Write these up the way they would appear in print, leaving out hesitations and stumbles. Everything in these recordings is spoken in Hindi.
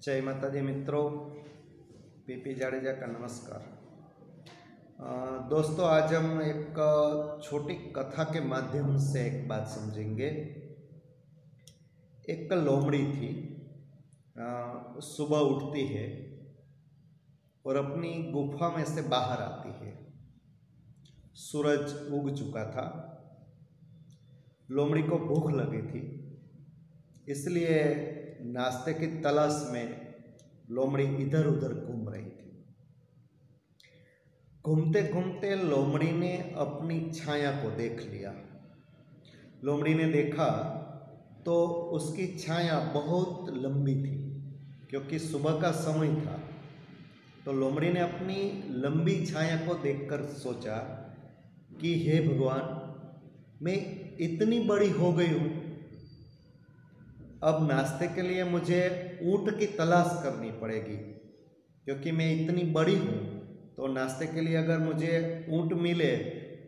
जय माता दी मित्रों, पीपी जाडेजा का नमस्कार। दोस्तों, आज हम एक छोटी कथा के माध्यम से एक बात समझेंगे। एक लोमड़ी थी, सुबह उठती है और अपनी गुफा में से बाहर आती है। सूरज उग चुका था। लोमड़ी को भूख लगी थी, इसलिए नाश्ते की तलाश में लोमड़ी इधर उधर घूम रही थी। घूमते घूमते लोमड़ी ने अपनी छाया को देख लिया। लोमड़ी ने देखा तो उसकी छाया बहुत लंबी थी, क्योंकि सुबह का समय था। तो लोमड़ी ने अपनी लंबी छाया को देखकर सोचा कि हे भगवान, मैं इतनी बड़ी हो गई हूँ, अब नाश्ते के लिए मुझे ऊँट की तलाश करनी पड़ेगी, क्योंकि मैं इतनी बड़ी हूँ। तो नाश्ते के लिए अगर मुझे ऊँट मिले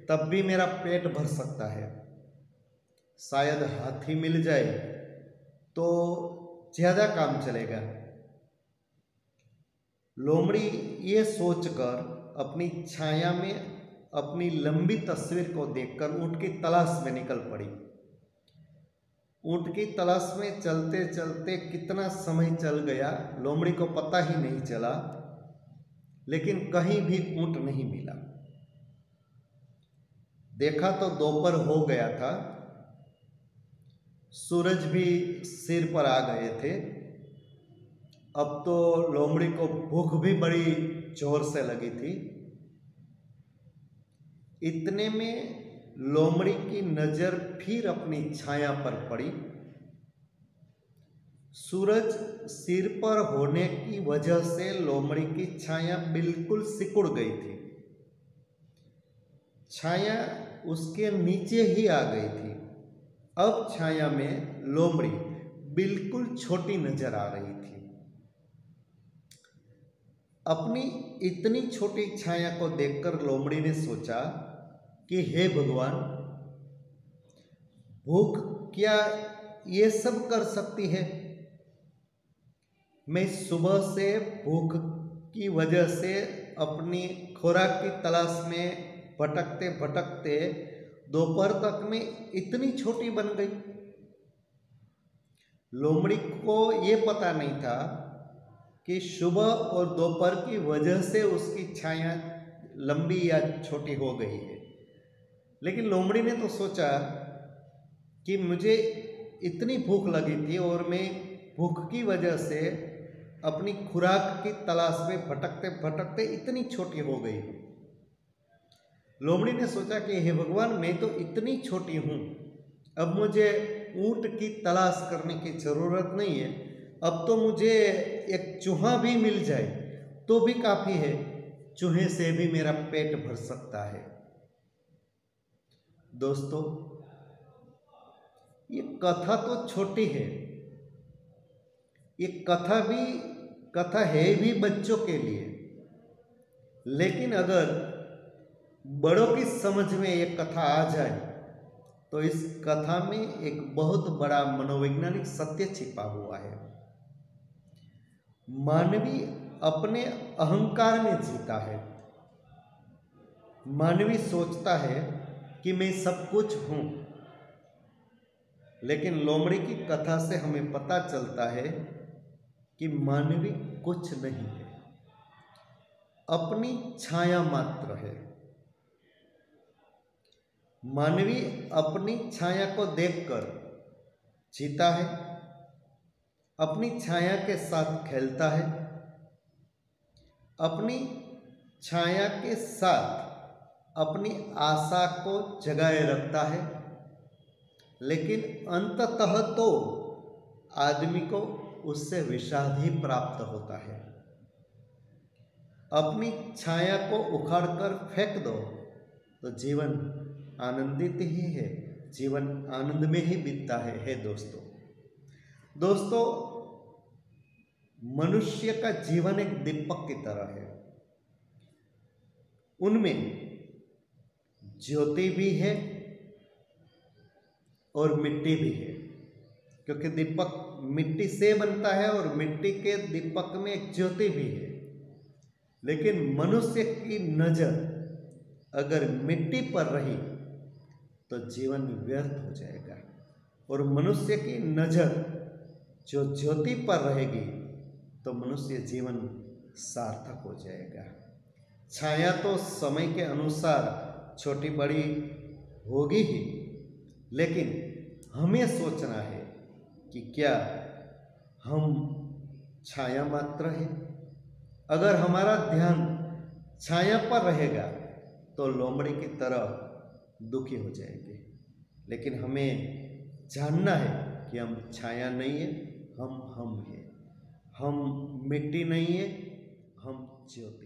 तब भी मेरा पेट भर सकता है। शायद हाथी मिल जाए तो ज़्यादा काम चलेगा। लोमड़ी ये सोचकर अपनी छाया में अपनी लंबी तस्वीर को देखकर ऊँट की तलाश में निकल पड़ी। ऊँट की तलाश में चलते चलते कितना समय चल गया, लोमड़ी को पता ही नहीं चला, लेकिन कहीं भी ऊँट नहीं मिला। देखा तो दोपहर हो गया था, सूरज भी सिर पर आ गए थे। अब तो लोमड़ी को भूख भी बड़ी जोर से लगी थी। इतने में लोमड़ी की नजर फिर अपनी छाया पर पड़ी। सूरज सिर पर होने की वजह से लोमड़ी की छाया बिल्कुल सिकुड़ गई थी। छाया उसके नीचे ही आ गई थी। अब छाया में लोमड़ी बिल्कुल छोटी नजर आ रही थी। अपनी इतनी छोटी छाया को देखकर लोमड़ी ने सोचा कि हे भगवान, भूख क्या ये सब कर सकती है? मैं सुबह से भूख की वजह से अपनी खुराक की तलाश में भटकते भटकते दोपहर तक में इतनी छोटी बन गई। लोमड़ी को ये पता नहीं था कि सुबह और दोपहर की वजह से उसकी छाया लंबी या छोटी हो गई है। लेकिन लोमड़ी ने तो सोचा कि मुझे इतनी भूख लगी थी और मैं भूख की वजह से अपनी खुराक की तलाश में भटकते भटकते इतनी छोटी हो गई। लोमड़ी ने सोचा कि हे भगवान, मैं तो इतनी छोटी हूँ, अब मुझे ऊँट की तलाश करने की ज़रूरत नहीं है। अब तो मुझे एक चूहा भी मिल जाए तो भी काफ़ी है, चूहे से भी मेरा पेट भर सकता है। दोस्तों, ये कथा तो छोटी है, ये कथा है भी बच्चों के लिए, लेकिन अगर बड़ों की समझ में ये कथा आ जाए तो इस कथा में एक बहुत बड़ा मनोवैज्ञानिक सत्य छिपा हुआ है। मानवी अपने अहंकार में जीता है। मानवी सोचता है कि मैं सब कुछ हूँ, लेकिन लोमड़ी की कथा से हमें पता चलता है कि मानवी कुछ नहीं है, अपनी छाया मात्र है। मानवी अपनी छाया को देखकर जीता है, अपनी छाया के साथ खेलता है, अपनी छाया के साथ अपनी आशा को जगाए रखता है, लेकिन अंततः तो आदमी को उससे विषाद ही प्राप्त होता है। अपनी छाया को उखाड़कर फेंक दो तो जीवन आनंदित ही है, जीवन आनंद में ही बीतता है दोस्तों, मनुष्य का जीवन एक दीपक की तरह है। उनमें ज्योति भी है और मिट्टी भी है। क्योंकि दीपक मिट्टी से बनता है और मिट्टी के दीपक में एक ज्योति भी है। लेकिन मनुष्य की नज़र अगर मिट्टी पर रही तो जीवन व्यर्थ हो जाएगा, और मनुष्य की नज़र जो ज्योति पर रहेगी तो मनुष्य जीवन सार्थक हो जाएगा। छाया तो समय के अनुसार छोटी बड़ी होगी ही, लेकिन हमें सोचना है कि क्या हम छाया मात्र है। अगर हमारा ध्यान छाया पर रहेगा तो लोमड़ी की तरह दुखी हो जाएंगे। लेकिन हमें जानना है कि हम छाया नहीं है, हम हैं। हम मिट्टी नहीं है, हम ज्योति।